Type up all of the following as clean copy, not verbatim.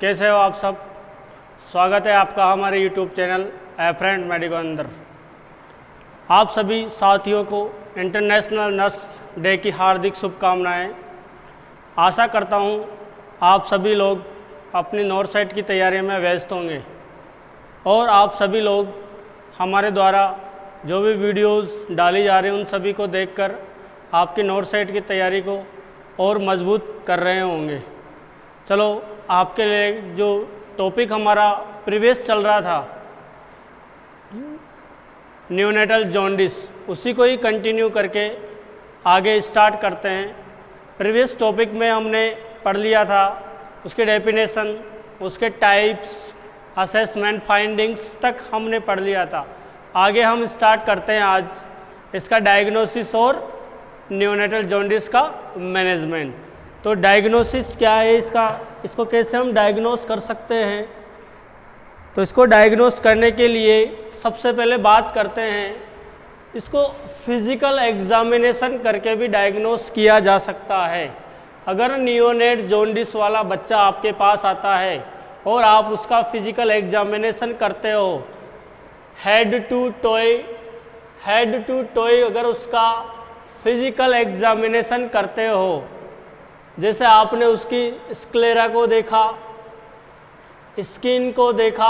कैसे हो आप सब। स्वागत है आपका हमारे यूट्यूब चैनल ए फ्रेंड मेडिको अंदर। आप सभी साथियों को इंटरनेशनल नर्स डे की हार्दिक शुभकामनाएं। आशा करता हूं आप सभी लोग अपनी नॉर्थ साइड की तैयारी में व्यस्त होंगे और आप सभी लोग हमारे द्वारा जो भी वीडियोस डाली जा रही हैं उन सभी को देखकर आपकी नॉर्थ साइड की तैयारी को और मजबूत कर रहे होंगे। चलो आपके लिए जो टॉपिक हमारा प्रीवियस चल रहा था न्यूनेटल जॉन्डिस, उसी को ही कंटिन्यू करके आगे स्टार्ट करते हैं। प्रीवियस टॉपिक में हमने पढ़ लिया था उसके डेफिनेशन, उसके टाइप्स, असेसमेंट, फाइंडिंग्स तक हमने पढ़ लिया था। आगे हम स्टार्ट करते हैं आज इसका डायग्नोसिस और न्यूनेटल जॉन्डिस का मैनेजमेंट। तो डायग्नोसिस क्या है इसको कैसे हम डायग्नोस कर सकते हैं। तो इसको डायग्नोस करने के लिए सबसे पहले बात करते हैं इसको फिजिकल एग्जामिनेशन करके भी डायग्नोस किया जा सकता है। अगर नियोनेट जॉन्डिस वाला बच्चा आपके पास आता है और आप उसका फिजिकल एग्जामिनेशन करते हो, हेड टू टोय अगर उसका फिजिकल एग्जामिनेशन करते हो, जैसे आपने उसकी स्क्लेरा को देखा, स्किन को देखा,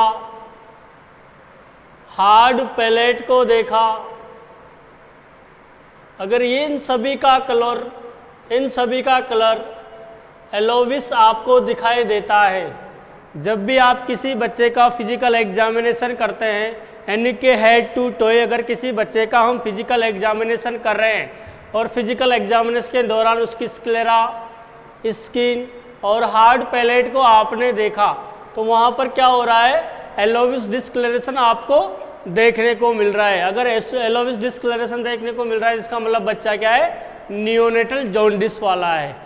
हार्ड पैलेट को देखा, अगर इन सभी का कलर एलोविस आपको दिखाई देता है, जब भी आप किसी बच्चे का फिजिकल एग्जामिनेशन करते हैं, यानी कि हेड टू टोय अगर किसी बच्चे का हम फिजिकल एग्जामिनेशन कर रहे हैं और फिजिकल एग्जामिनेशन के दौरान उसकी स्क्लेरा, स्किन और हार्ड पैलेट को आपने देखा, तो वहाँ पर क्या हो रहा है, एलोविस डिस्कलरेशन आपको देखने को मिल रहा है। अगर एलोविस डिस्कलरेशन देखने को मिल रहा है इसका मतलब बच्चा क्या है, नियोनेटल जॉन्डिस वाला है।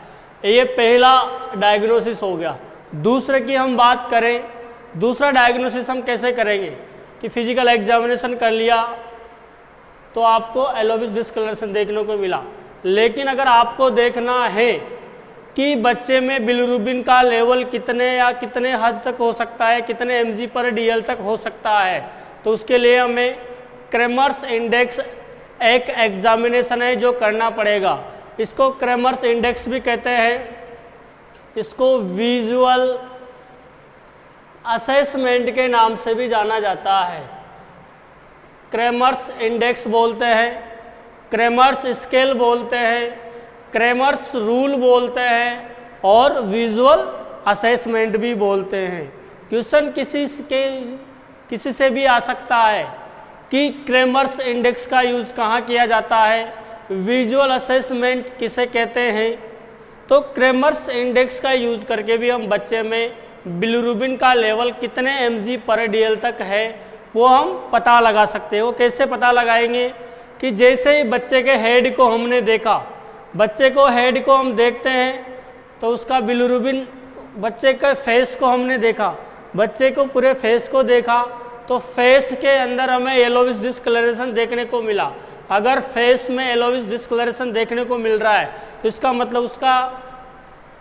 ये पहला डायग्नोसिस हो गया। दूसरे की हम बात करें, दूसरा डायग्नोसिस हम कैसे करेंगे कि फिजिकल एग्जामिनेशन कर लिया तो आपको एलोविस डिस्कलरेशन देखने को मिला, लेकिन अगर आपको देखना है कि बच्चे में बिलिरुबिन का लेवल कितने हद तक हो सकता है, कितने mg/dl तक हो सकता है, तो उसके लिए हमें क्रेमर्स इंडेक्स एक एग्जामिनेशन है जो करना पड़ेगा। इसको क्रेमर्स इंडेक्स भी कहते हैं, इसको विजुअल असेसमेंट के नाम से भी जाना जाता है। क्रेमर्स इंडेक्स बोलते हैं, क्रेमर्स स्केल बोलते हैं, क्रेमर्स रूल बोलते हैं और विजुअल असेसमेंट भी बोलते हैं। क्वेश्चन किसी से भी आ सकता है कि क्रेमर्स इंडेक्स का यूज कहाँ किया जाता है, विजुअल असेसमेंट किसे कहते हैं। तो क्रेमर्स इंडेक्स का यूज करके भी हम बच्चे में बिलिरुबिन का लेवल कितने mg/dl तक है वो हम पता लगा सकते हैं। वो कैसे पता लगाएंगे कि जैसे ही बच्चे के हेड को हमने देखा, बच्चे को हेड को हम देखते हैं तो उसका बिलिरुबिन, बच्चे के फेस को हमने देखा, बच्चे को पूरे फेस को देखा तो फेस के अंदर हमें एलोविस डिस्कलरेशन देखने को मिला। अगर फेस में एलोविस डिस्कलरेशन देखने को मिल रहा है तो इसका मतलब उसका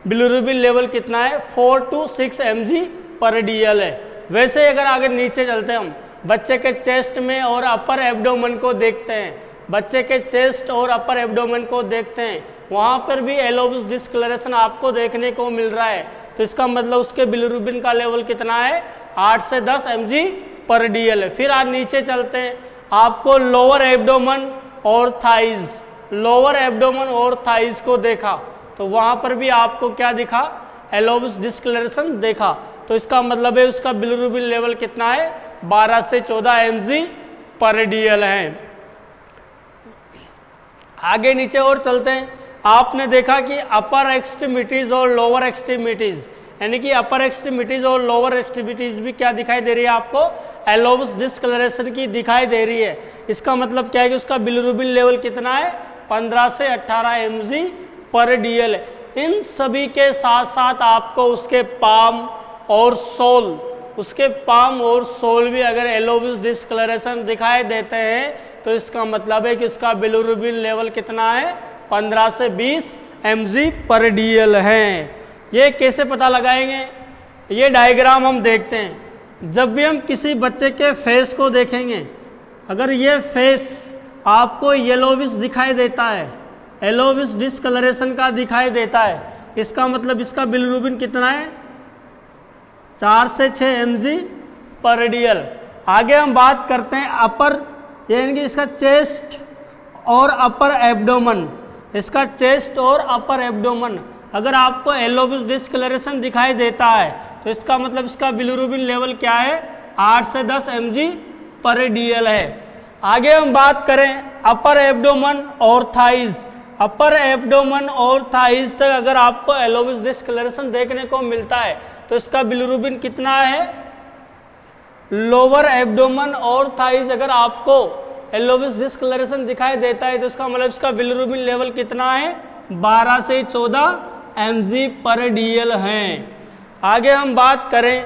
बिलिरुबिन लेवल कितना है, 4 to 6 mg/dl है। वैसे अगर आगे नीचे चलते हैं, हम बच्चे के चेस्ट में और अपर एब्डोमेन को देखते हैं, बच्चे के चेस्ट और अपर एब्डोमेन को देखते हैं, वहाँ पर भी एलोविस डिस्कलरेशन आपको देखने को मिल रहा है, तो इसका मतलब उसके बिलिरुबिन का लेवल कितना है, 8 से 10 mg/dl है। फिर आज नीचे चलते हैं, आपको लोअर एब्डोमेन और थाइज को देखा तो वहाँ पर भी आपको क्या दिखा, एलोविस डिस्कलरेशन देखा, तो इसका मतलब है उसका बिलिरुबिन लेवल कितना है, 12 से 14 mg/dl है। आगे नीचे और चलते हैं, आपने देखा कि अपर एक्सट्रीमिटीज और लोअर एक्सट्रीमिटीज, यानी कि अपर एक्सट्रीमिटीज और लोअर एक्सट्रीमिटीज भी क्या दिखाई दे रही है आपको, एलोविस डिस्कलरेशन की दिखाई दे रही है। इसका मतलब क्या है कि उसका बिलिरुबिन लेवल कितना है, 15 से 18 mg/dl है। इन सभी के साथ साथ आपको उसके पाम और सोल भी अगर एलोविस डिस्कलरेशन दिखाई देते हैं तो इसका मतलब है कि उसका बिलिरुबिन लेवल कितना है, 15 से 20 mg/dl है। ये कैसे पता लगाएंगे, ये डायग्राम हम देखते हैं। जब भी हम किसी बच्चे के फेस को देखेंगे, अगर ये फेस आपको येलोविश दिखाई देता है, येलोविश डिस्कलरेशन का दिखाई देता है, इसका मतलब इसका बिलिरुबिन कितना है? 4 से 6 mg पर DL। आगे हम बात करते हैं अपर, यानी कि इसका चेस्ट और अपर एब्डोमन, इसका चेस्ट और अपर एब्डोमन अगर आपको येलोविश डिस्कलरेशन दिखाई देता है तो इसका मतलब इसका बिलिरुबिन लेवल क्या है? 8 से 10 mg पर DL है। आगे हम बात करें अपर एब्डोमन और थाइज, अपर एब्डोमन और थाइज तक अगर आपको येलोविश डिस्कलरेशन देखने को मिलता है तो इसका बिलिरुबिन कितना है? लोअर एब्डोमन और थाइज अगर आपको येलोविश डिस्कलरेशन दिखाई देता है तो इसका मतलब इसका बिलिरुबिन लेवल कितना है? 12 से 14 mg पर DL है। आगे हम बात करें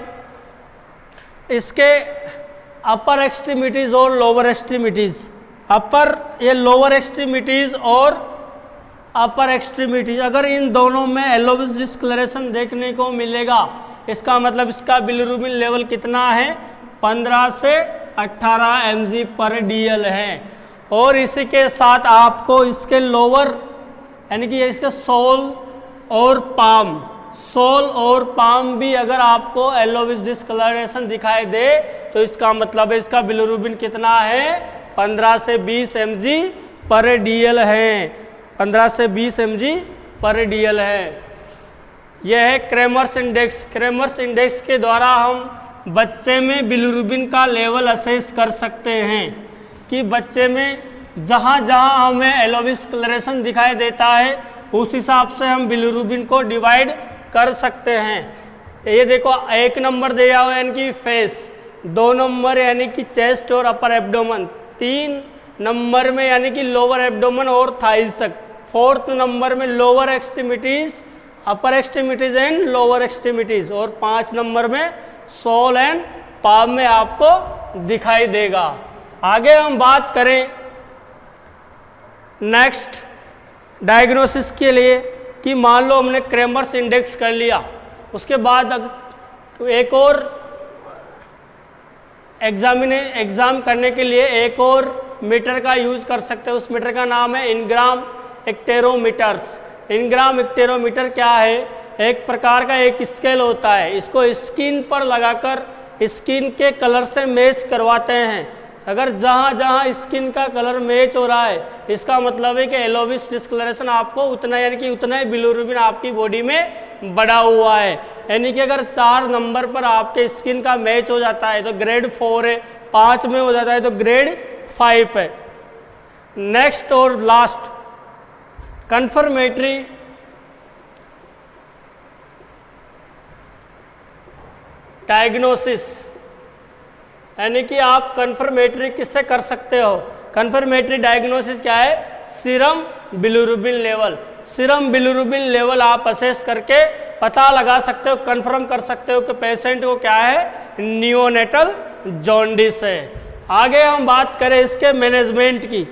इसके अपर एक्सट्रीमिटीज और लोअर एक्सट्रीमिटीज, अपर ये लोअर एक्सट्रीमिटीज और अपर एक्सट्रीमिटीज अगर इन दोनों में येलोविश डिस्कलरेशन देखने को मिलेगा, इसका मतलब इसका बिलिरुबिन लेवल कितना है? 15 से 18 mg पर DL है। और इसी के साथ आपको इसके लोअर यानी कि इसके सोल और पाम, सोल और पाम भी अगर आपको येलोविश डिस्कलरेशन दिखाई दे तो इसका मतलब है इसका बिलिरुबिन कितना है? 15 से 20 mg पर DL है, 15 से 20 mg पर DL है। यह है क्रेमर्स इंडेक्स। क्रेमर्स इंडेक्स के द्वारा हम बच्चे में बिलिरुबिन का लेवल असेस कर सकते हैं कि बच्चे में जहाँ जहाँ हमें येलोविश डिस्कलरेशन दिखाई देता है उस हिसाब से हम बिलिरुबिन को डिवाइड कर सकते हैं। ये देखो 1 नंबर दिया हुआ है यानी कि फेस, 2 नंबर यानी कि चेस्ट और अपर एब्डोमन, 3 नंबर में यानी कि लोअर एब्डोमन और थाइज तक, 4th नंबर में lower extremities, upper extremities and lower extremities, और 5 नंबर में सोल एंड पाम में आपको दिखाई देगा। आगे हम बात करें नेक्स्ट डायग्नोसिस के लिए कि मान लो हमने क्रेमर्स इंडेक्स कर लिया, उसके बाद एक और एग्जाम करने के लिए एक और मीटर का यूज कर सकते हैं। उस मीटर का नाम है इनग्राम एक्टेरोमीटर्स। इनग्राम एक्टेरोमीटर क्या है? एक प्रकार का एक स्केल होता है, इसको स्किन पर लगाकर स्किन के कलर से मैच करवाते हैं। अगर जहाँ जहाँ स्किन का कलर मैच हो रहा है इसका मतलब है कि येलोविश डिस्कलरेशन आपको उतना यानी कि उतना ही बिलिरुबिन आपकी बॉडी में बढ़ा हुआ है। यानी कि अगर 4 नंबर पर आपके स्किन का मैच हो जाता है तो ग्रेड 4 है, 5 में हो जाता है तो ग्रेड 5 है। नेक्स्ट और लास्ट कन्फर्मेटरी डायग्नोसिस, यानी कि आप कन्फर्मेटरी किससे कर सकते हो? कन्फर्मेटरी डायग्नोसिस क्या है? Serum bilirubin level. Serum bilirubin level आप असेस करके पता लगा सकते हो, कंफर्म कर सकते हो कि पेशेंट को क्या है? नियोनेटल जॉन्डिस है। आगे हम बात करें इसके मैनेजमेंट की।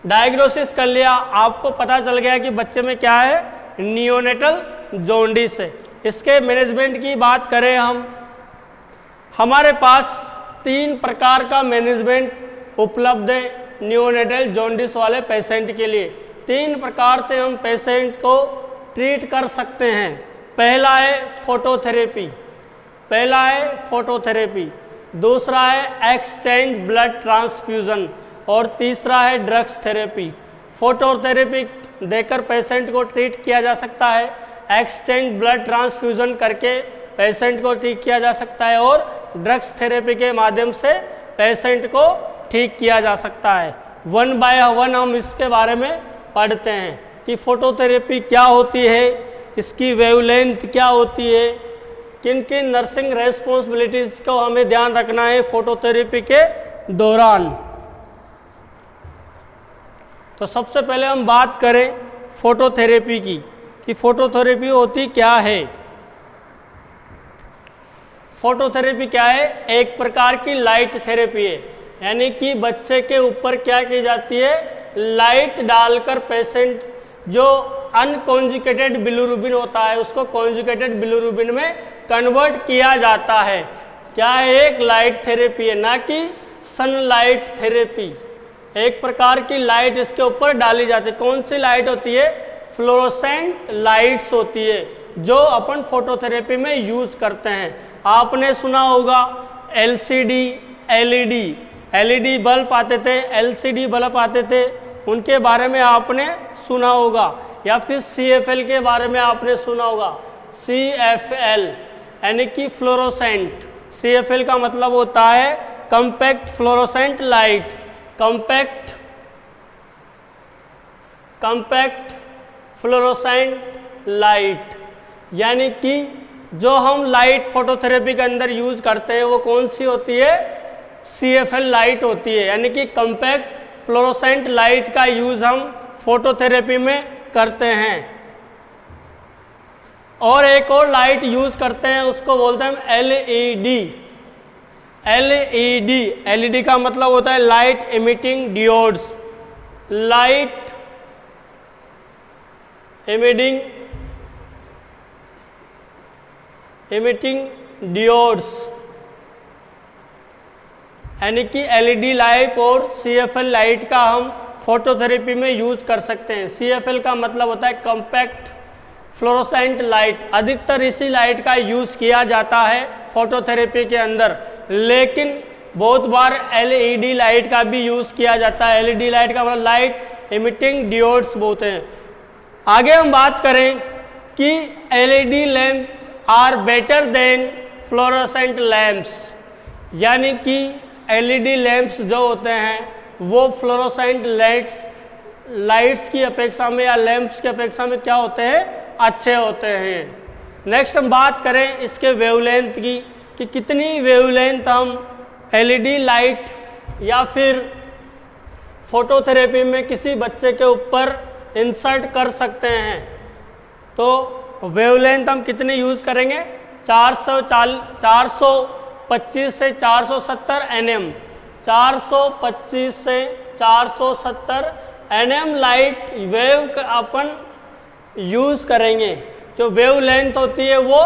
डायग्नोसिस कर लिया, आपको पता चल गया कि बच्चे में क्या है? नियोनेटल जॉन्डिस है। इसके मैनेजमेंट की बात करें हम, हमारे पास 3 प्रकार का मैनेजमेंट उपलब्ध है नियोनेटल जॉन्डिस वाले पेशेंट के लिए। 3 प्रकार से हम पेशेंट को ट्रीट कर सकते हैं। पहला है फोटोथेरेपी, दूसरा है एक्सचेंज ब्लड ट्रांसफ्यूजन और तीसरा है ड्रग्स थेरेपी। फोटोथेरेपी देकर पेशेंट को ट्रीट किया जा सकता है, एक्सचेंज ब्लड ट्रांसफ्यूजन करके पेशेंट को ठीक किया जा सकता है और ड्रग्स थेरेपी के माध्यम से पेशेंट को ठीक किया जा सकता है। 1 बाय 1 हम इसके बारे में पढ़ते हैं कि फोटोथेरेपी क्या होती है, इसकी वेवलेंथ क्या होती है, किन किन नर्सिंग रेस्पॉन्सिबिलिटीज़ को हमें ध्यान रखना है फोटोथेरेपी के दौरान। तो सबसे पहले हम बात करें फोटोथेरेपी की कि फोटोथेरेपी होती क्या है। फोटोथेरेपी क्या है? एक प्रकार की लाइट थेरेपी है, यानी कि बच्चे के ऊपर क्या की जाती है? लाइट डालकर पेशेंट जो अनकॉन्जुगेटेड बिलिरुबिन होता है उसको कॉन्जुगेटेड बिलिरुबिन में कन्वर्ट किया जाता है। क्या एक लाइट थेरेपी है, ना कि सनलाइट थेरेपी। एक प्रकार की लाइट इसके ऊपर डाली जाती है। कौन सी लाइट होती है? फ्लोरोसेंट लाइट्स होती है, जो अपन फोटोथेरेपी में यूज़ करते हैं। आपने सुना होगा एलसीडी, एलईडी, एलईडी बल्ब आते थे, एलसीडी बल्ब आते थे, उनके बारे में आपने सुना होगा। या फिर सीएफएल के बारे में आपने सुना होगा। सीएफएल यानी कि फ्लोरोसेंट। सीएफएल का मतलब होता है compact fluorescent light. Compact fluorescent light यानी कि जो हम लाइट फोटोथेरेपी के अंदर यूज करते हैं वो कौन सी होती है? सीएफएल लाइट होती है। यानी कि कॉम्पैक्ट फ्लोरोसेंट लाइट का यूज हम फोटोथेरेपी में करते हैं। और एक और लाइट यूज करते हैं, उसको बोलते हैं हम एलईडी। एलईडी, एलईडी का मतलब होता है लाइट इमिटिंग डियोड्स। लाइट इमिटिंग डियोड्स यानी कि एलईडी लाइट और सीएफएल लाइट का हम फोटोथेरेपी में यूज कर सकते हैं। सीएफएल का मतलब होता है कॉम्पैक्ट फ्लोरोसेंट लाइट। अधिकतर इसी लाइट का यूज किया जाता है फोटोथेरेपी के अंदर, लेकिन बहुत बार एलईडी लाइट का भी यूज किया जाता है। एलईडी लाइट का मतलब लाइट इमिटिंग डियोड्स बोलते हैं। आगे हम बात करें कि LED lamp are better than fluorescent lamps, यानी कि एलईडी लैंप्स जो होते हैं वो फ्लोरोसेंट लाइट्स की अपेक्षा में या लैंप्स की अपेक्षा में क्या होते हैं? अच्छे होते हैं। नेक्स्ट हम बात करें इसके वेवलेंथ की, कि कितनी वेवलेंथ हम एलईडी लाइट या फिर फोटोथेरेपी में किसी बच्चे के ऊपर इंसर्ट कर सकते हैं। तो वेवलेंथ हम कितनी यूज़ करेंगे? 425 से 470 nm। 425 से 470 nm लाइट वेव का अपन यूज़ करेंगे। जो वेव लेंथ होती है वो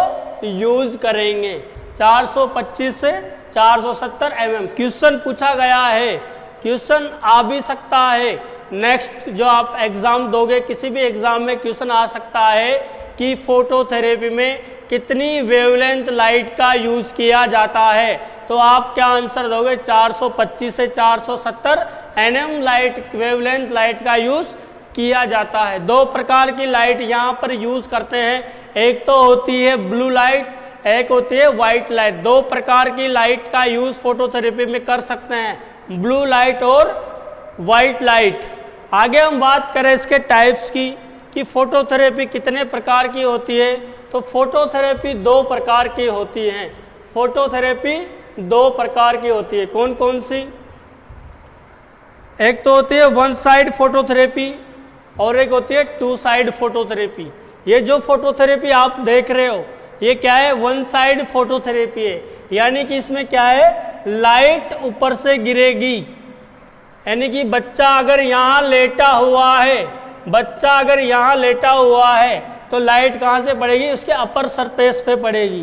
यूज़ करेंगे 425 से 470 mm। क्वेश्चन पूछा गया है, क्वेश्चन आ भी सकता है। नेक्स्ट जो आप एग्ज़ाम दोगे, किसी भी एग्ज़ाम में क्वेश्चन आ सकता है कि फोटोथेरेपी में कितनी वेवलेंथ लाइट का यूज़ किया जाता है। तो आप क्या आंसर दोगे? 425 से 470 nm लाइट वेवलेंथ लाइट का यूज़ किया जाता है। दो प्रकार की लाइट यहाँ पर यूज़ करते हैं, एक तो होती है ब्लू लाइट, एक होती है वाइट लाइट। दो प्रकार की लाइट का यूज़ फोटोथेरेपी में कर सकते हैं, ब्लू लाइट और वाइट लाइट। आगे हम बात करें इसके टाइप्स की, कि फोटोथेरेपी कितने प्रकार की होती है। तो फोटोथेरेपी दो प्रकार की होती हैं। फोटोथेरेपी दो प्रकार की होती है। कौन कौन सी? एक तो होती है वन साइड फोटोथेरेपी और एक होती है टू साइड फोटोथेरेपी। ये जो फोटोथेरेपी आप देख रहे हो ये क्या है? वन साइड फोटोथेरेपी है। यानी कि इसमें क्या है? लाइट ऊपर से गिरेगी। यानी कि बच्चा अगर यहाँ लेटा हुआ है, तो लाइट कहाँ से पड़ेगी? उसके अपर सरफेस पे पड़ेगी।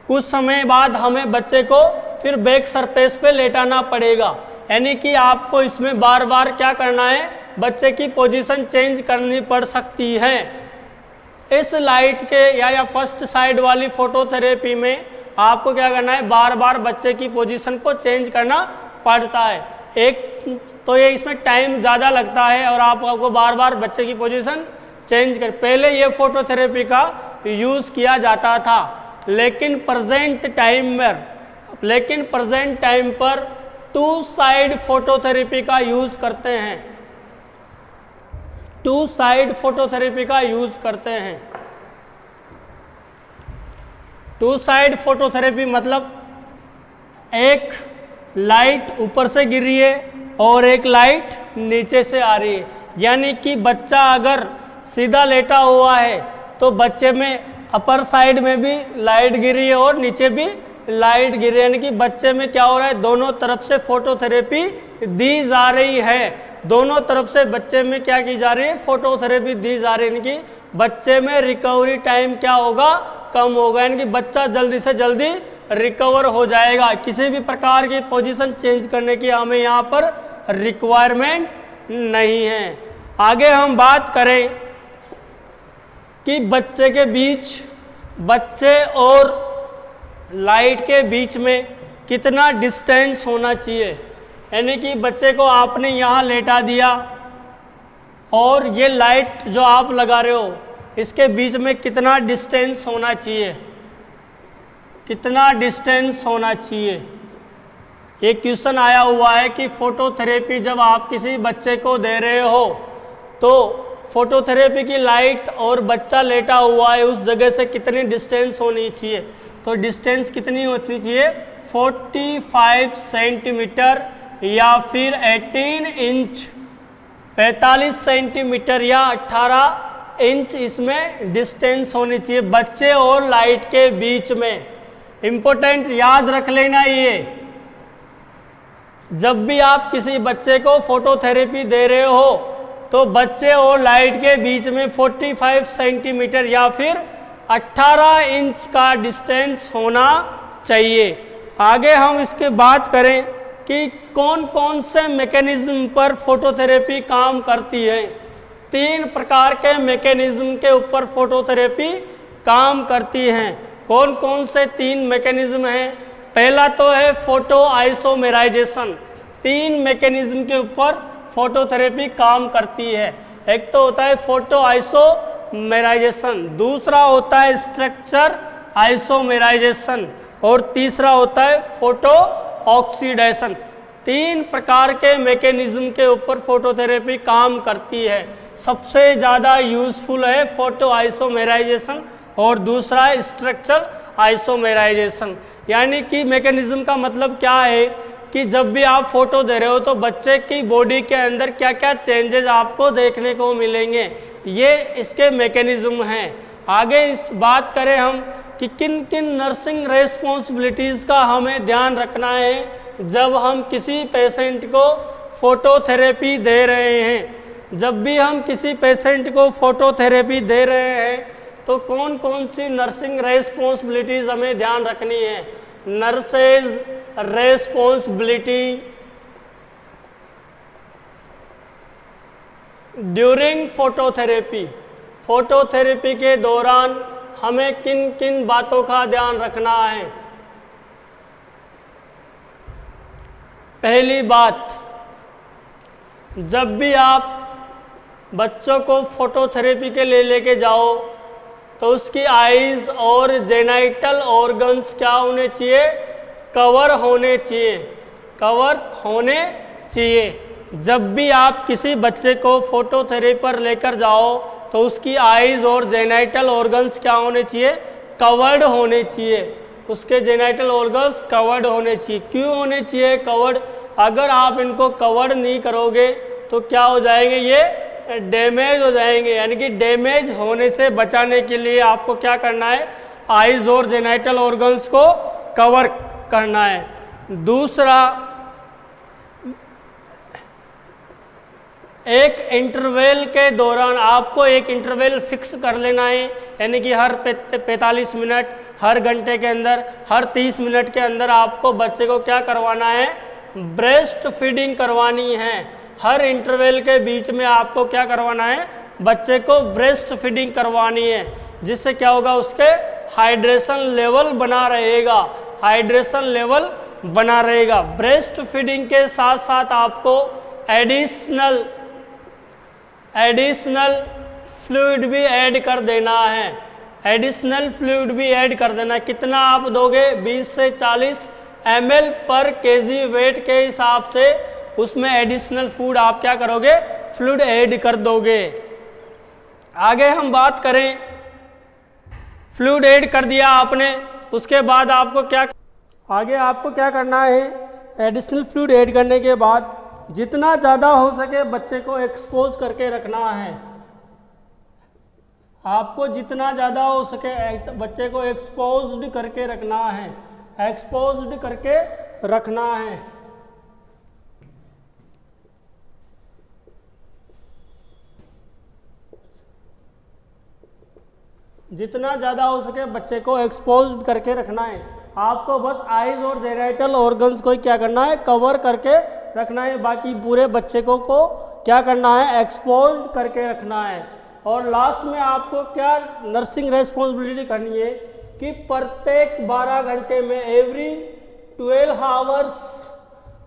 कुछ समय बाद हमें बच्चे को फिर बैक सरफेस पे लेटाना पड़ेगा। यानी कि आपको इसमें बार बार क्या करना है? बच्चे की पोजीशन चेंज करनी पड़ सकती है। इस लाइट के या फर्स्ट साइड वाली फोटोथेरेपी में आपको क्या करना है? बार बार बच्चे की पोजीशन को चेंज करना पड़ता है। एक तो ये इसमें टाइम ज़्यादा लगता है और आपको बार बार बच्चे की पोजीशन चेंज कर। पहले ये फोटोथेरेपी का यूज़ किया जाता था, लेकिन प्रेजेंट टाइम पर टू साइड फोटोथेरेपी का यूज़ करते हैं। टू साइड फोटोथेरेपी का यूज़ करते हैं। टू साइड फोटोथेरेपी मतलब एक लाइट ऊपर से गिर रही है और एक लाइट नीचे से आ रही है। यानी कि बच्चा अगर सीधा लेटा हुआ है तो बच्चे में अपर साइड में भी लाइट गिर रही है और नीचे भी लाइट गिर रही है। यानी कि बच्चे में क्या हो रहा है? दोनों तरफ से फोटोथेरेपी दी जा रही है। दोनों तरफ से बच्चे में क्या की जा रही है? फोटोथेरेपी दी जा रही है। यानी कि बच्चे में रिकवरी टाइम क्या होगा? कम होगा, यानी कि बच्चा जल्दी से जल्दी रिकवर हो जाएगा। किसी भी प्रकार की पोजीशन चेंज करने की हमें यहाँ पर रिक्वायरमेंट नहीं है। आगे हम बात करें कि बच्चे के बीच, बच्चे और लाइट के बीच में कितना डिस्टेंस होना चाहिए, यानी कि बच्चे को आपने यहाँ लेटा दिया और ये लाइट जो आप लगा रहे हो इसके बीच में कितना डिस्टेंस होना चाहिए, कितना डिस्टेंस होना चाहिए। एक क्वेश्चन आया हुआ है कि फोटोथेरेपी जब आप किसी बच्चे को दे रहे हो तो फोटोथेरेपी की लाइट और बच्चा लेटा हुआ है उस जगह से कितनी डिस्टेंस होनी चाहिए। तो डिस्टेंस कितनी होनी चाहिए, 45 सेंटीमीटर या फिर 18 इंच, 45 सेंटीमीटर या 18 इंच इसमें डिस्टेंस होनी चाहिए बच्चे और लाइट के बीच में। इम्पोर्टेंट याद रख लेना ये, जब भी आप किसी बच्चे को फोटोथेरेपी दे रहे हो तो बच्चे और लाइट के बीच में 45 सेंटीमीटर या फिर 18 इंच का डिस्टेंस होना चाहिए। आगे हम इसके बात करें कि कौन कौन से मैकेनिज्म पर फोटोथेरेपी काम करती है। 3 प्रकार के मैकेनिज्म के ऊपर फोटोथेरेपी काम करती हैं। कौन कौन से 3 मैकेनिज्म हैं? पहला तो है फोटो आइसोमेराइजेशन। 3 मैकेनिज्म के ऊपर फोटोथेरेपी काम करती है। एक तो होता है फोटो आइसोमेराइजेशन, दूसरा होता है स्ट्रक्चर आइसोमेराइजेशन और तीसरा होता है फोटो ऑक्सीडेशन। 3 प्रकार के मैकेनिज्म के ऊपर फोटोथेरेपी काम करती है। सबसे ज़्यादा यूजफुल है फोटो आइसोमेराइजेशन और दूसरा है स्ट्रक्चर आइसोमेराइजेशन। यानी कि मैकेनिज्म का मतलब क्या है कि जब भी आप फोटो दे रहे हो तो बच्चे की बॉडी के अंदर क्या क्या चेंजेस आपको देखने को मिलेंगे, ये इसके मैकेनिज्म हैं। आगे इस बात करें हम कि किन किन नर्सिंग रेस्पॉन्सिबिलिटीज़ का हमें ध्यान रखना है जब हम किसी पेशेंट को फोटोथेरेपी दे रहे हैं। जब भी हम किसी पेशेंट को फोटोथेरेपी दे रहे हैं तो कौन कौन सी नर्सिंग रेस्पॉन्सिबिलिटीज़ हमें ध्यान रखनी है। Nurses responsibility during phototherapy, phototherapy के दौरान हमें किन किन बातों का ध्यान रखना है। पहली बात, जब भी आप बच्चों को फोटोथेरेपी के लिए लेके जाओ तो उसकी आईज और जेनाइटल ऑर्गन्स क्या होने चाहिए, कवर होने चाहिए, कवर होने चाहिए। जब भी आप किसी बच्चे को फोटोथेरेपी पर लेकर जाओ तो उसकी आईज और जेनाइटल ऑर्गन्स क्या होने चाहिए, कवर्ड होने चाहिए। उसके जेनाइटल ऑर्गन्स कवर्ड होने चाहिए। क्यों होने चाहिए कवर्ड? अगर आप इनको कवर्ड नहीं करोगे तो क्या हो जाएंगे, ये डैमेज हो जाएंगे। यानी कि डैमेज होने से बचाने के लिए आपको क्या करना है, आईज और जेनाइटल ऑर्गन्स को कवर करना है। दूसरा, एक इंटरवल के दौरान आपको एक इंटरवल फिक्स कर लेना है, यानी कि हर 45 मिनट, हर घंटे के अंदर, हर 30 मिनट के अंदर आपको बच्चे को क्या करवाना है, ब्रेस्ट फीडिंग करवानी है। हर इंटरवल के बीच में आपको क्या करवाना है, बच्चे को ब्रेस्ट फीडिंग करवानी है, जिससे क्या होगा, उसके हाइड्रेशन लेवल बना रहेगा, हाइड्रेशन लेवल बना रहेगा। ब्रेस्ट फीडिंग के साथ साथ आपको एडिशनल फ्लूइड भी ऐड कर देना है। एडिशनल फ्लूइड भी ऐड कर देना। कितना आप दोगे, 20 से 40 ml पर केजी वेट के हिसाब से उसमें एडिशनल फूड आप क्या करोगे, फ्लूइड ऐड कर दोगे। आगे हम बात करें, फ्लूइड ऐड कर दिया आपने, उसके बाद आपको क्या, आगे आपको क्या करना है, एडिशनल फ्लूइड ऐड करने के बाद जितना ज़्यादा हो सके बच्चे को एक्सपोज करके रखना है। आपको जितना ज़्यादा हो सके बच्चे को एक्सपोज्ड करके रखना है, एक्सपोज्ड करके रखना है। जितना ज़्यादा हो सके बच्चे को एक्सपोज्ड करके रखना है। आपको बस आइज और जेनिटल ऑर्गन्स को क्या करना है, कवर करके रखना है, बाकी पूरे बच्चे को क्या करना है, एक्सपोज्ड करके रखना है। और लास्ट में आपको क्या नर्सिंग रेस्पॉन्सिबिलिटी करनी है कि प्रत्येक 12 घंटे में, एवरी 12 आवर्स,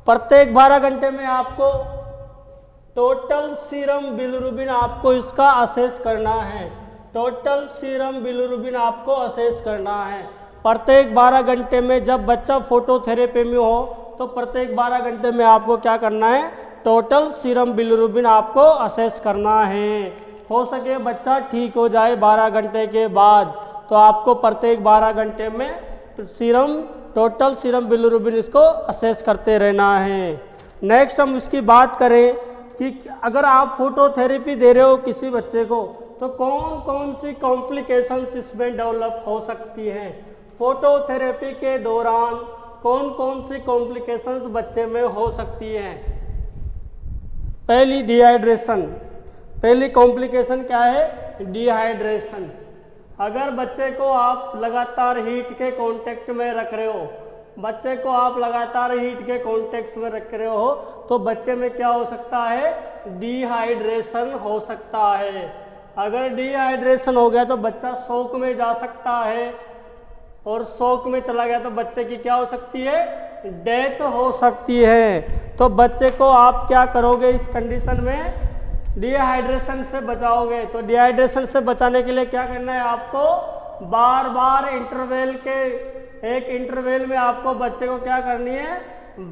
प्रत्येक 12 घंटे में आपको टोटल सीरम बिलिरुबिन आपको इसका असेस करना है। टोटल सीरम बिलिरुबिन आपको असेस करना है प्रत्येक 12 घंटे में। जब बच्चा फोटोथेरेपी में हो तो प्रत्येक 12 घंटे में आपको क्या करना है, टोटल सीरम बिलिरुबिन आपको असेस करना है। हो सके बच्चा ठीक हो जाए 12 घंटे के बाद, तो आपको प्रत्येक 12 घंटे में टोटल सीरम बिलिरुबिन इसको असेस करते रहना है। नेक्स्ट हम इसकी बात करें कि अगर आप फोटोथेरेपी दे रहे हो किसी बच्चे को तो कौन कौन सी कॉम्प्लिकेशंस इसमें डेवलप हो सकती हैं। फोटोथेरेपी के दौरान कौन कौन सी कॉम्प्लिकेशंस बच्चे में हो सकती हैं। पहली डिहाइड्रेशन, पहली कॉम्प्लिकेशन क्या है, डिहाइड्रेशन। अगर बच्चे को आप लगातार हीट के कांटेक्ट में रख रहे हो, बच्चे को आप लगातार हीट के कांटेक्ट में रख रहे हो तो बच्चे में क्या हो सकता है, डिहाइड्रेशन हो सकता है। अगर डिहाइड्रेशन हो गया तो बच्चा शॉक में जा सकता है, और शॉक में चला गया तो बच्चे की क्या हो सकती है, डेथ हो सकती है। तो बच्चे को आप क्या करोगे इस कंडीशन में, डिहाइड्रेशन से बचाओगे। तो डिहाइड्रेशन से बचाने के लिए क्या करना है, आपको बार बार एक इंटरवल में आपको बच्चे को क्या करनी है,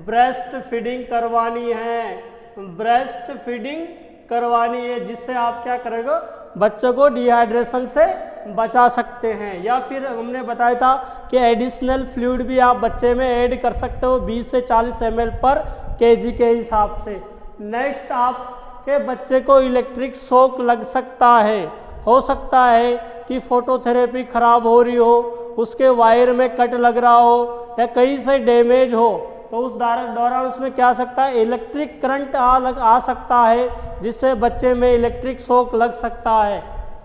ब्रेस्ट फीडिंग करवानी है, ब्रेस्ट फीडिंग करवानी है, जिससे आप क्या करोगे, बच्चों को डिहाइड्रेशन से बचा सकते हैं। या फिर हमने बताया था कि एडिशनल फ्लूइड भी आप बच्चे में ऐड कर सकते हो 20 से 40 ml पर kg के हिसाब से। नेक्स्ट, आपके बच्चे को इलेक्ट्रिक शॉक लग सकता है। हो सकता है कि फोटोथेरेपी खराब हो रही हो, उसके वायर में कट लग रहा हो या कहीं से डैमेज हो, तो उस दौरान उसमें क्या सकता है, इलेक्ट्रिक करंट आ सकता है, जिससे बच्चे में इलेक्ट्रिक शॉक लग सकता है।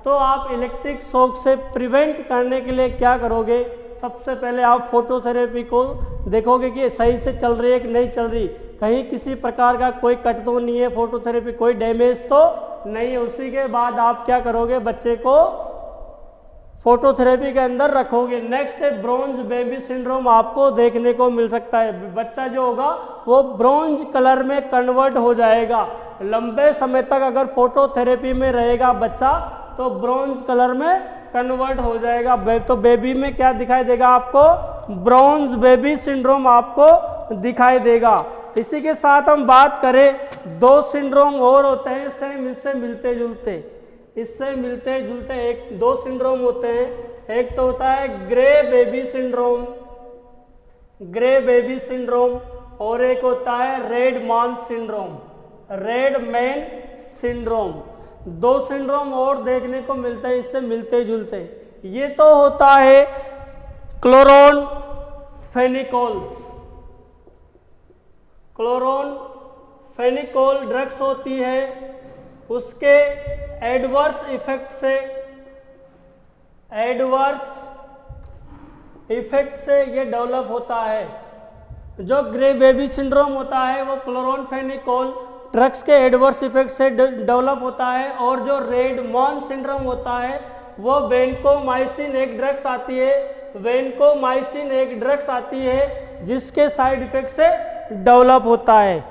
तो आप इलेक्ट्रिक शॉक से प्रिवेंट करने के लिए क्या करोगे, सबसे पहले आप फोटोथेरेपी को देखोगे कि सही से चल रही है कि नहीं चल रही, कहीं किसी प्रकार का कोई कट तो नहीं है, फोटोथेरेपी कोई डैमेज तो नहीं है। उसी के बाद आप क्या करोगे, बच्चे को फोटोथेरेपी के अंदर रखोगे। नेक्स्ट है ब्रोंज बेबी सिंड्रोम आपको देखने को मिल सकता है। बच्चा जो होगा वो ब्रोंज कलर में कन्वर्ट हो जाएगा। लंबे समय तक अगर फोटोथेरेपी में रहेगा बच्चा तो ब्रोंज कलर में कन्वर्ट हो जाएगा। तो बेबी में क्या दिखाई देगा आपको, ब्रोंज बेबी सिंड्रोम आपको दिखाई देगा। इसी के साथ हम बात करें, 2 सिंड्रोम और होते हैं सेम इससे मिलते जुलते, एक 2 सिंड्रोम होते हैं। एक तो होता है ग्रे बेबी सिंड्रोम, और एक होता है रेड मैन सिंड्रोम। 2 सिंड्रोम और देखने को मिलते हैं इससे मिलते जुलते। ये तो होता है क्लोरोनफेनिकोल ड्रग्स होती है, उसके एडवर्स इफेक्ट से ये डेवलप होता है। जो ग्रे बेबी सिंड्रोम होता है वो क्लोरोनफेनिकोल ड्रग्स के एडवर्स इफेक्ट से डेवलप होता है, और जो रेड मैन सिंड्रोम होता है वो वेनकोमाइसिन एक ड्रग्स आती है जिसके साइड इफेक्ट से डेवलप होता है।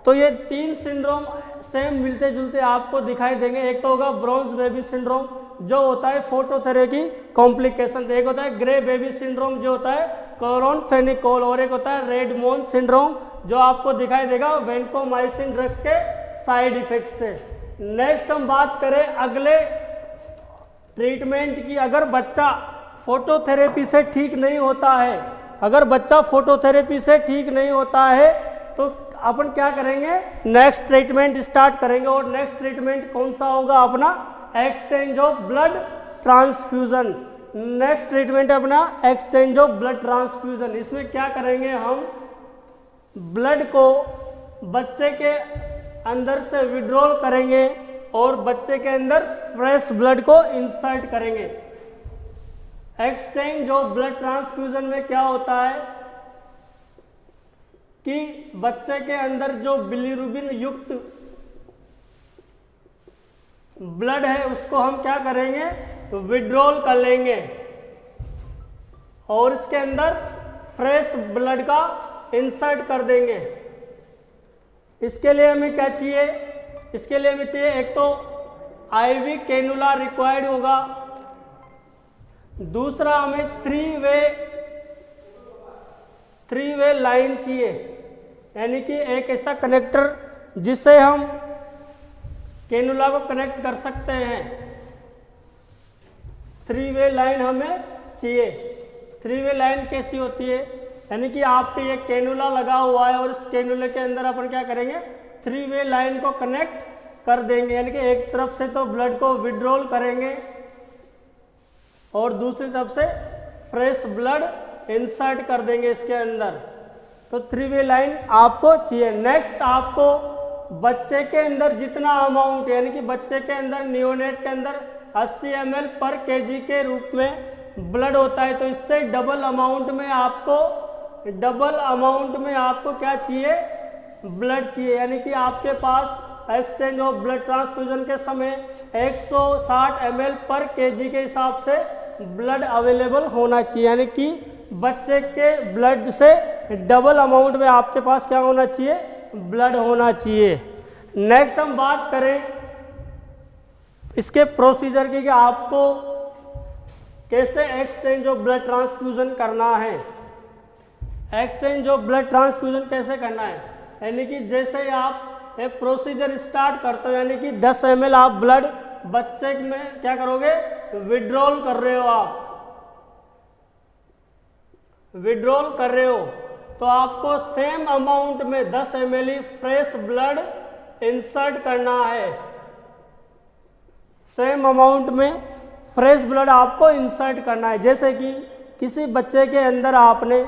तो ये 3 सिंड्रोम सेम मिलते जुलते आपको दिखाई देंगे। एक तो होगा ब्रोंज बेबी सिंड्रोम जो होता है फोटोथेरेपी कॉम्प्लिकेशन, एक होता है ग्रे बेबी सिंड्रोम जो होता है क्लोरोनफेनिकोल, और एक होता है रेड मैन सिंड्रोम जो आपको दिखाई देगा वेनकोमाइसिन ड्रग्स के साइड इफेक्ट से। नेक्स्ट हम बात करें अगले ट्रीटमेंट की। अगर बच्चा फोटोथेरेपी से ठीक नहीं होता है तो अपन क्या करेंगे, नेक्स्ट ट्रीटमेंट स्टार्ट करेंगे। और नेक्स्ट ट्रीटमेंट कौन सा होगा अपना, exchange of blood transfusion. Next treatment अपना एक्सचेंज ऑफ ब्लड ट्रांसफ्यूजन। इसमें क्या करेंगे, हम ब्लड को बच्चे के अंदर से विड्रॉल करेंगे और बच्चे के अंदर फ्रेश ब्लड को इंसर्ट करेंगे। एक्सचेंज ऑफ ब्लड ट्रांसफ्यूजन में क्या होता है कि बच्चे के अंदर जो बिलीरुबिन युक्त ब्लड है उसको हम क्या करेंगे, तो विड्रॉल कर लेंगे और इसके अंदर फ्रेश ब्लड का इंसर्ट कर देंगे। इसके लिए हमें क्या चाहिए, इसके लिए हमें चाहिए एक तो आईवी कैनुला रिक्वायर्ड होगा, दूसरा हमें थ्री वे लाइन चाहिए, यानी कि एक ऐसा कनेक्टर जिससे हम कैनुला को कनेक्ट कर सकते हैं। 3 वे लाइन हमें चाहिए। 3 वे लाइन कैसी होती है, यानी कि आपके ये कैनुला लगा हुआ है और इस कैनुले के अंदर अपन क्या करेंगे, 3 वे लाइन को कनेक्ट कर देंगे, यानी कि एक तरफ से तो ब्लड को विड्रॉल करेंगे और दूसरी तरफ से फ्रेश ब्लड इंसर्ट कर देंगे इसके अंदर। तो 3 वे लाइन आपको चाहिए। नेक्स्ट आपको बच्चे के अंदर जितना अमाउंट, यानी कि बच्चे के अंदर नियोनेट के अंदर 80 ml पर kg के रूप में ब्लड होता है, तो इससे डबल अमाउंट में आपको क्या चाहिए, ब्लड चाहिए। यानी कि आपके पास एक्सचेंज ऑफ ब्लड ट्रांसफ्यूजन के समय 160 ml पर kg के हिसाब से ब्लड अवेलेबल होना चाहिए, यानी कि बच्चे के ब्लड से डबल अमाउंट में आपके पास क्या होना चाहिए, ब्लड होना चाहिए। नेक्स्ट हम बात करें इसके प्रोसीजर की कि आपको कैसे एक्सचेंज ऑफ ब्लड ट्रांसफ्यूजन करना है। एक्सचेंज ऑफ ब्लड ट्रांसफ्यूजन कैसे करना है, यानी कि जैसे आप एक प्रोसीजर स्टार्ट करते हो, यानी कि 10 ml आप ब्लड बच्चे में क्या करोगे, विड्रॉल कर रहे हो, आप विड्रॉल कर रहे हो, तो आपको सेम अमाउंट में 10 ml फ्रेश ब्लड इंसर्ट करना है। सेम अमाउंट में फ्रेश ब्लड आपको इंसर्ट करना है। जैसे कि किसी बच्चे के अंदर आपने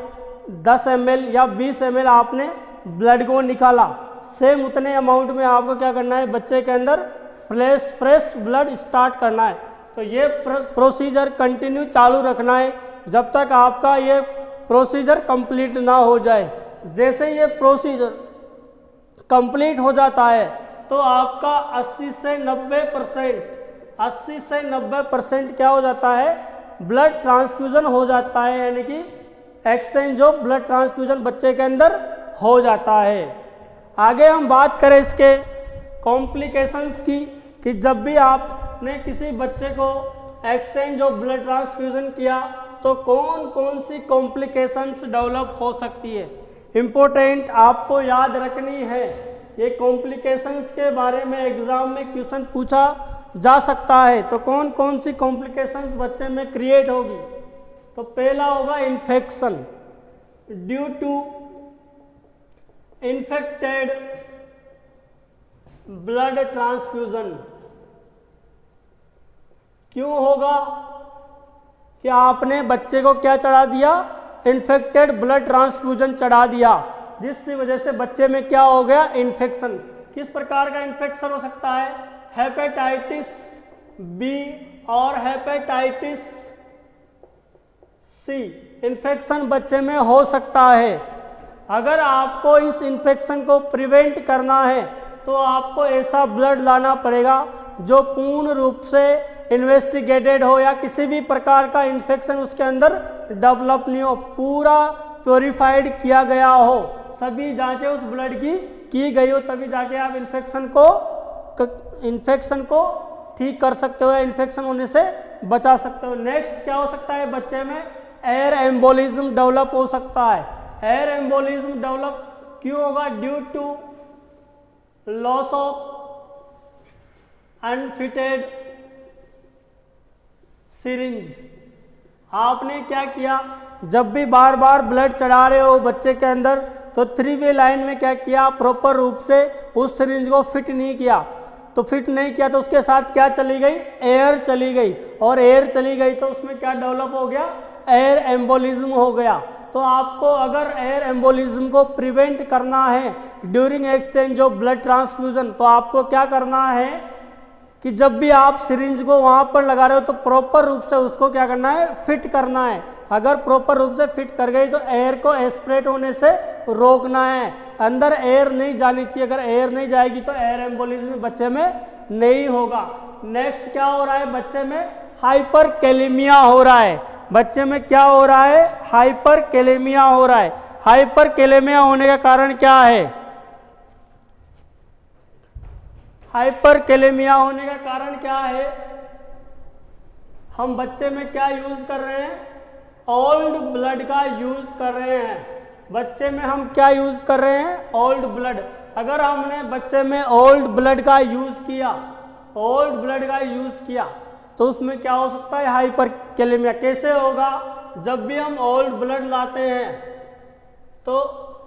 10 ml या 20 ml आपने ब्लड को निकाला, सेम उतने अमाउंट में आपको क्या करना है, बच्चे के अंदर फ्रेश ब्लड स्टार्ट करना है। तो ये प्रोसीजर कंटिन्यू चालू रखना है जब तक आपका ये प्रोसीजर कंप्लीट ना हो जाए। जैसे ये प्रोसीजर कंप्लीट हो जाता है तो आपका 80 से 90% क्या हो जाता है, ब्लड ट्रांसफ्यूजन हो जाता है, यानी कि एक्सचेंज ऑफ ब्लड ट्रांसफ्यूजन बच्चे के अंदर हो जाता है। आगे हम बात करें इसके कॉम्प्लिकेशंस की, कि जब भी आपने किसी बच्चे को एक्सचेंज ऑफ ब्लड ट्रांसफ्यूजन किया तो कौन कौन सी कॉम्प्लिकेशंस डेवलप हो सकती है। इम्पोर्टेंट आपको याद रखनी है, ये कॉम्प्लिकेशंस के बारे में एग्जाम में क्वेश्चन पूछा जा सकता है। तो कौन कौन सी कॉम्प्लिकेशंस बच्चे में क्रिएट होगी, तो पहला होगा infection due to infected blood transfusion. क्यों होगा कि आपने बच्चे को क्या चढ़ा दिया, इन्फेक्टेड ब्लड ट्रांसफ्यूजन चढ़ा दिया, जिसकी वजह से बच्चे में क्या हो गया, इन्फेक्शन। किस प्रकार का इन्फेक्शन हो सकता है, हेपेटाइटिस बी और हेपेटाइटिस सी इन्फेक्शन बच्चे में हो सकता है। अगर आपको इस इन्फेक्शन को प्रिवेंट करना है तो आपको ऐसा ब्लड लाना पड़ेगा जो पूर्ण रूप से इन्वेस्टिगेटेड हो, या किसी भी प्रकार का इन्फेक्शन उसके अंदर डेवलप नहीं हो, पूरा प्योरीफाइड किया गया हो, सभी जांचें उस ब्लड की गई हो, तभी जाके आप इन्फेक्शन को ठीक कर सकते हो या इन्फेक्शन होने से बचा सकते हो। नेक्स्ट क्या हो सकता है, बच्चे में एयर एम्बोलिज्म डेवलप हो सकता है। एयर एम्बोलिज्म डेवलप क्यों होगा, due to loss of unfitted syringe. आपने क्या किया, जब भी बार बार ब्लड चढ़ा रहे हो बच्चे के अंदर, तो 3 वे लाइन में क्या किया, प्रॉपर रूप से उस सिरिंज को फिट नहीं किया। तो फिट नहीं किया तो उसके साथ क्या चली गई, एयर चली गई, और एयर चली गई तो उसमें क्या डेवलप हो गया, एयर एम्बोलिज्म हो गया। तो आपको अगर एयर एम्बोलिज्म को प्रिवेंट करना है during exchange of blood transfusion, तो आपको क्या करना है कि जब भी आप सिरिंज को वहाँ पर लगा रहे हो तो प्रॉपर रूप से उसको क्या करना है, फिट करना है। अगर प्रॉपर रूप से फिट कर गई तो एयर को एस्पिरेट होने से रोकना है, अंदर एयर नहीं जानी चाहिए। अगर एयर नहीं जाएगी तो एयर एम्बोलिज्म बच्चे में नहीं होगा। नेक्स्ट क्या हो रहा है, बच्चे में हाइपर कैलेमिया हो रहा है। बच्चे में क्या हो रहा है, हाइपर कैलेमिया हो रहा है। हाइपर कैलेमिया होने का कारण क्या है, हाइपर कैलेमिया होने का कारण क्या है, हम बच्चे में क्या यूज कर रहे हैं, ओल्ड ब्लड का यूज कर रहे हैं। बच्चे में हम क्या यूज कर रहे हैं, ओल्ड ब्लड। अगर हमने बच्चे में ओल्ड ब्लड का यूज किया, ओल्ड ब्लड का यूज किया तो उसमें क्या हो सकता है, हाइपर कैलेमिया। कैसे होगा, जब भी हम ओल्ड ब्लड लाते हैं तो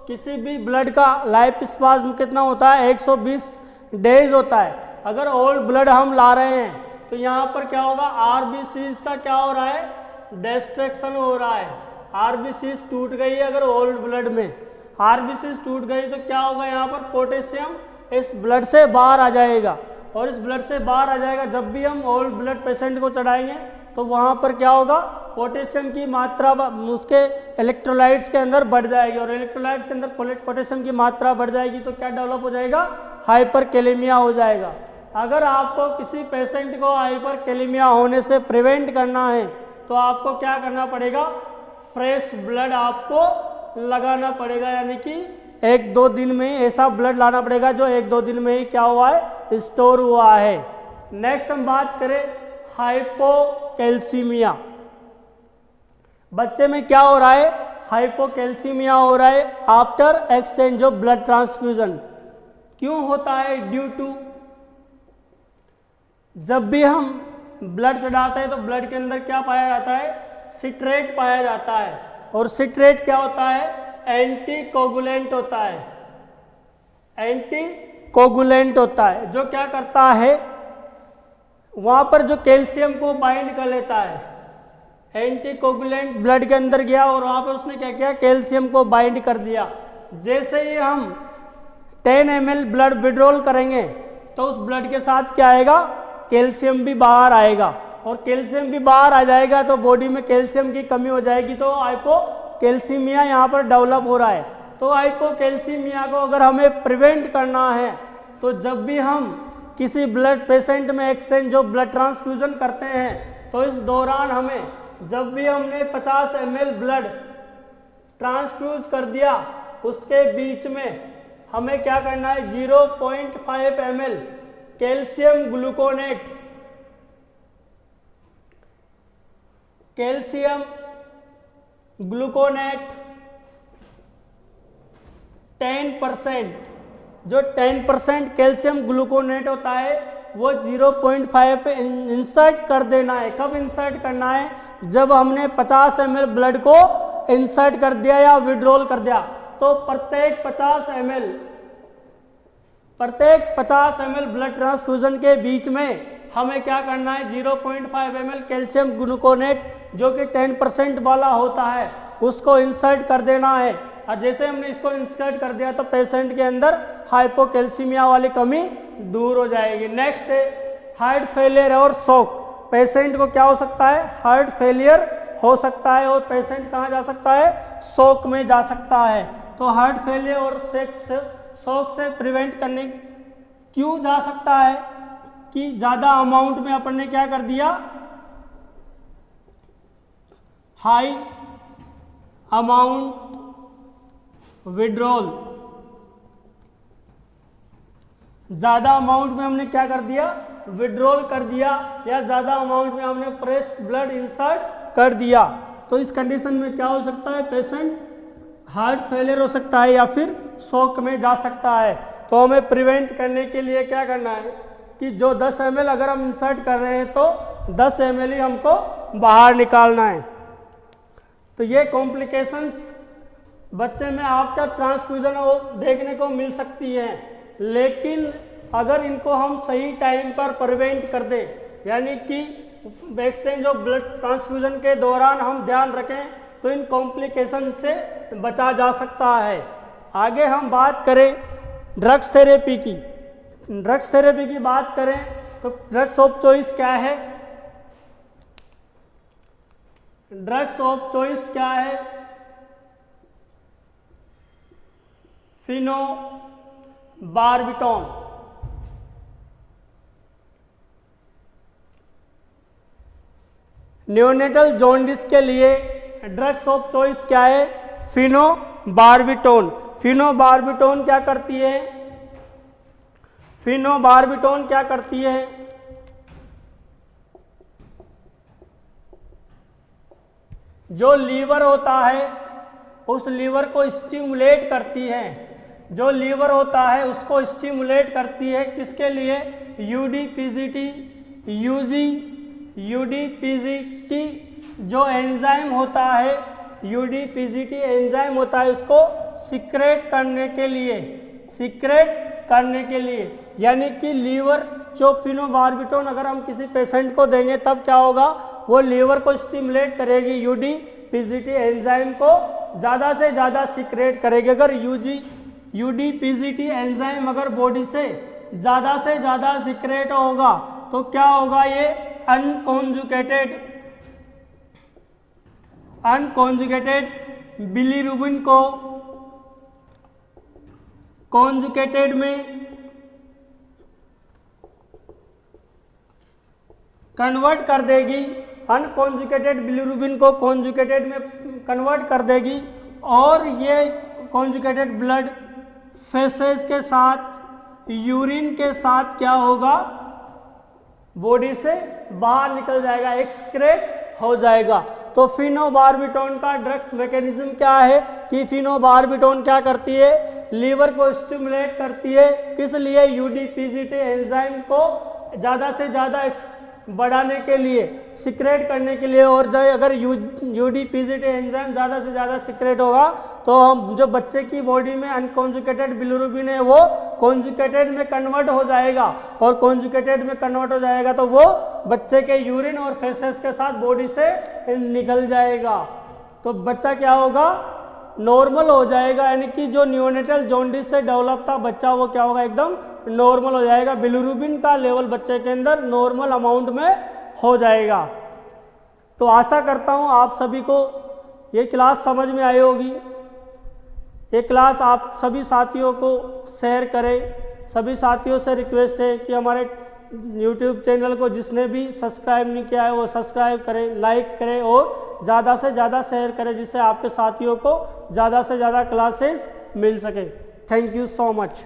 किसी भी ब्लड का लाइफ स्पास्म कितना होता है, 120 डेज होता है। अगर ओल्ड ब्लड हम ला रहे हैं तो यहाँ पर क्या होगा, आरबीसीज का क्या हो रहा है, डिस्ट्रक्शन हो रहा है। आरबीसीज टूट गई है अगर ओल्ड ब्लड में, आरबीसीज टूट गई तो क्या होगा, यहाँ पर पोटेशियम इस ब्लड से बाहर आ जाएगा और इस ब्लड से बाहर आ जाएगा। जब भी हम ओल्ड ब्लड पेशेंट को चढ़ाएंगे तो वहाँ पर क्या होगा, पोटेशियम की मात्रा उसके इलेक्ट्रोलाइट्स के अंदर बढ़ जाएगी और इलेक्ट्रोलाइट्स के अंदर पोटेशियम की मात्रा बढ़ जाएगी तो क्या डेवलप हो जाएगा, हाइपर कैलेमिया हो जाएगा। अगर आपको किसी पेशेंट को हाइपर कैलेमिया होने से प्रिवेंट करना है तो आपको क्या करना पड़ेगा, फ्रेश ब्लड आपको लगाना पड़ेगा, यानी कि 1-2 दिन में ऐसा ब्लड लाना पड़ेगा जो 1-2 दिन में ही क्या हुआ है, स्टोर हुआ है। नेक्स्ट हम बात करें हाइपोकैल्सीमिया। बच्चे में क्या हो रहा है, हाइपोकैल्सीमिया हो रहा है after exchange of blood transfusion. क्यों होता है, ड्यू टू, जब भी हम ब्लड चढ़ाते हैं तो ब्लड के अंदर क्या पाया जाता है, सिट्रेट पाया जाता है। और सिट्रेट क्या होता है, एंटी कोगुलेंट होता है, एंटी कोगुलेंट होता है, जो क्या करता है, वहां पर जो कैल्शियम को बाइंड कर लेता है। एंटी कोगुलेंट ब्लड के अंदर गया और वहां पर उसने क्या किया, कैल्शियम को बाइंड कर दिया। जैसे ही हम 10 ml ब्लड विड्रॉल करेंगे तो उस ब्लड के साथ क्या आएगा, कैल्शियम भी बाहर आएगा और कैल्शियम भी बाहर आ जाएगा तो बॉडी में कैल्शियम की कमी हो जाएगी तो हाइपोकैल्सीमिया यहाँ पर डेवलप हो रहा है। तो हाइपोकैल्सीमिया को अगर हमें प्रिवेंट करना है तो जब भी हम किसी ब्लड पेशेंट में एक्सचेंज ऑफ ब्लड ट्रांसफ्यूजन करते हैं तो इस दौरान हमें, जब भी हमने 50 ml ब्लड ट्रांसफ्यूज कर दिया उसके बीच में हमें क्या करना है, 0.5 ml calcium gluconate, calcium gluconate 10%, जो 10% कैल्शियम ग्लूकोनेट होता है वो 0.5 पे इंसर्ट कर देना है। कब इंसर्ट करना है, जब हमने 50 ml ब्लड को इंसर्ट कर दिया या विड्रॉल कर दिया तो प्रत्येक 50 ml ब्लड ट्रांसफ्यूजन के बीच में हमें क्या करना है, 0.5 ml कैल्शियम ग्लूकोनेट जो कि 10% वाला होता है उसको इंसर्ट कर देना है। और जैसे हमने इसको इंसर्ट कर दिया तो पेशेंट के अंदर हाइपोकैल्सीमिया वाली कमी दूर हो जाएगी। नेक्स्ट है हार्ट फेलियर और शॉक। पेशेंट को क्या हो सकता है, हार्ट फेलियर हो सकता है और पेशेंट कहाँ जा सकता है, शॉक में जा सकता है। तो हार्ट फेलियर और शॉक से प्रिवेंट करने क्यों जा सकता है कि ज़्यादा अमाउंट में अपन ने क्या कर दिया, हाई अमाउंट विड्रॉल, ज़्यादा अमाउंट में हमने क्या कर दिया, विड्रॉल कर दिया, या ज़्यादा अमाउंट में हमने फ्रेश ब्लड इंसर्ट कर दिया। तो इस कंडीशन में क्या हो सकता है, पेशेंट हार्ट फेलियर हो सकता है या फिर शॉक में जा सकता है। तो हमें प्रिवेंट करने के लिए क्या करना है कि जो 10 ml अगर हम इंसर्ट कर रहे हैं तो 10 ml ही हमको बाहर निकालना है। तो ये कॉम्प्लिकेशंस बच्चे में आफ्टर ट्रांसफ्यूजन देखने को मिल सकती हैं, लेकिन अगर इनको हम सही टाइम पर प्रिवेंट कर दें, यानी कि एक्सचेंज ऑफ ब्लड ट्रांसफ्यूजन के दौरान हम ध्यान रखें तो इन कॉम्प्लिकेशन से बचा जा सकता है। आगे हम बात करें ड्रग्स थेरेपी की। ड्रग्स थेरेपी की बात करें तो ड्रग्स ऑफ चॉइस क्या है? ड्रग्स ऑफ चॉइस क्या है? फिनोबार्बिटॉन। न्यूनेटल जॉन्डिस के लिए ड्रग्स ऑफ चॉइस क्या है? फिनोबार्बिटोन। फिनोबार्बिटोन क्या करती है? फिनोबार्बिटोन क्या करती है? जो लीवर होता है उस लीवर को स्टिमुलेट करती है। जो लीवर होता है उसको स्टिमुलेट करती है किसके लिए? यूडीपीजीटी, यूडीपीजीटी जो एंजाइम होता है, यूडीपीजीटी एंजाइम होता है उसको सीक्रेट करने के लिए, यानी कि लीवर जो फिनोबार्बिटोन अगर हम किसी पेशेंट को देंगे तब क्या होगा? वो लीवर को स्टिमुलेट करेगी, यूडीपीजीटी एंजाइम को ज़्यादा से ज़्यादा सीक्रेट करेगी। अगर यूडीपीजीटी एंजाइम अगर बॉडी से ज़्यादा सीक्रेट होगा तो क्या होगा? ये अनकॉन्जुगेटेड बिलीरुबिन को कॉन्जुगेटेड में कन्वर्ट कर देगी, अनकॉन्जुगेटेड बिलीरुबिन को कॉन्जुगेटेड में कन्वर्ट कर देगी और ये कॉन्जुगेटेड ब्लड फेसेज के साथ, यूरिन के साथ क्या होगा? बॉडी से बाहर निकल जाएगा, एक्सक्रेट हो जाएगा। तो फिनोबार्बिटोन का ड्रग्स मैकेनिज्म क्या है कि फिनोबार्बिटोन क्या करती है? लीवर को स्टिमुलेट करती है, किस लिए? यूडीपीजीटी एंजाइम को ज़्यादा से ज़्यादा बढ़ाने के लिए, सीक्रेट करने के लिए। और जब अगर यूडीपीजीटी एंजाइम ज़्यादा से ज़्यादा सीक्रेट होगा तो हम जो बच्चे की बॉडी में अनकॉन्जुगेटेड बिलीरुबिन है वो कॉन्जुगेटेड में कन्वर्ट हो जाएगा, और कॉन्जुगेटेड में कन्वर्ट हो जाएगा तो वो बच्चे के यूरिन और फेसेस के साथ बॉडी से निकल जाएगा। तो बच्चा क्या होगा? नॉर्मल हो जाएगा, यानी कि जो न्यूनेटल जॉन्डिस से डेवलप था बच्चा वो क्या होगा? एकदम नॉर्मल हो जाएगा। बिलीरुबिन का लेवल बच्चे के अंदर नॉर्मल अमाउंट में हो जाएगा। तो आशा करता हूँ आप सभी को ये क्लास समझ में आई होगी। ये क्लास आप सभी साथियों को शेयर करें। सभी साथियों से रिक्वेस्ट है कि हमारे YouTube चैनल को जिसने भी सब्सक्राइब नहीं किया है वो सब्सक्राइब करें, लाइक करें और ज़्यादा से ज़्यादा शेयर करें, जिससे आपके साथियों को ज़्यादा से ज़्यादा क्लासेस मिल सके। Thank you so much.